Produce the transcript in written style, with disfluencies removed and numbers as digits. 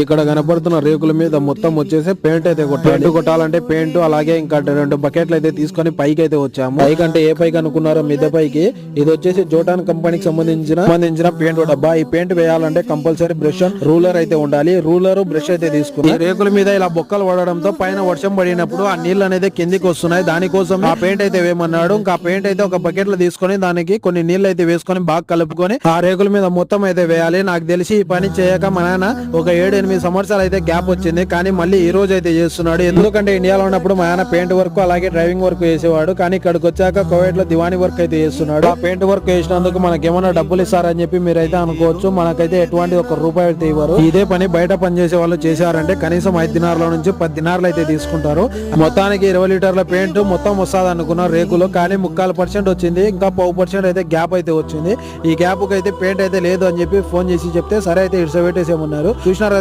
ఇక్కడ కనపడుతున్న రేకుల మీద మొత్తం వచ్చేసి పెయింట్ అయితే కొట్టాలంటే పెయింట్ అలాగే ఇంకా 2 బకెట్లు అయితే తీసుకొని పైకి అయితే వచ్చాము. పైకి అంటే ఏ పైకి అనుకున్నారో మిద్దె పైకి. ఇది వచ్చేసి జోటాన్ కంపెనీకి సంబంధించిన పెయింట్ డబ్బా. ఈ పెయింట్ వేయాలంటే కంపల్సరీ బ్రష్ రూలర్ అయితే ఉండాలి. రూలర్ బ్రష్ అయితే తీసుకుని రేకుల మీద ఇలా బొక్కలు పడడంతో పైన వర్షం పడినప్పుడు ఆ నీళ్ళు అనేది కిందికి వస్తున్నాయి. దానికోసం ఆ పెయింట్ అయితే వేయమన్నాడు. ఇంకా ఆ పెయింట్ అయితే ఒక బకెట్ లో తీసుకొని దానికి కొన్ని నీళ్ళు అయితే వేసుకొని బాగా కలుపుకొని ఆ రేకుల మీద మొత్తం అయితే వేయాలి. నాకు తెలిసి ఈ పని చేయక మా నాన్న ఒక 7-8 సంవత్సరాలు అయితే గ్యాప్ వచ్చింది. కానీ మళ్ళీ ఈ రోజు అయితే చేస్తున్నాడు. ఎందుకంటే ఇండియాలో ఉన్నప్పుడు మా నాన్న పెయింట్ వర్క్ అలాగే డ్రైవింగ్ వర్క్ చేసేవాడు. కానీ ఇక్కడికి వచ్చాక కువైట్ లో దివానీ వర్క్ అయితే చేస్తున్నాడు. ఆ పెయింట్ వర్క్ చేసినందుకు మనకి ఏమైనా డబ్బులు ఇస్తారని చెప్పి మీరైతే అనుకోవచ్చు. మనకైతే ఎటువంటి ₹1 అయితే ఇవ్వరు. ఇదే పని బయట పని చేసే వాళ్ళు చేశారంటే కనీసం 5 దినార్ల నుంచి 10 దినార్లు అయితే తీసుకుంటారు. మొత్తానికి 20 లీటర్ల పెయింట్ మొత్తం వస్తుంది అనుకున్న రేకులు. కానీ 3/4% వచ్చింది. ఇంకా 1/2% అయితే గ్యాప్ అయితే వచ్చింది. ఈ గ్యాప్ కి అయితే పెయింట్ అయితే లేదు అని చెప్పి ఫోన్ చేసి చెప్తే సరే అయితే ఇడ్స పెట్టేసేమన్నారు. చూసినారు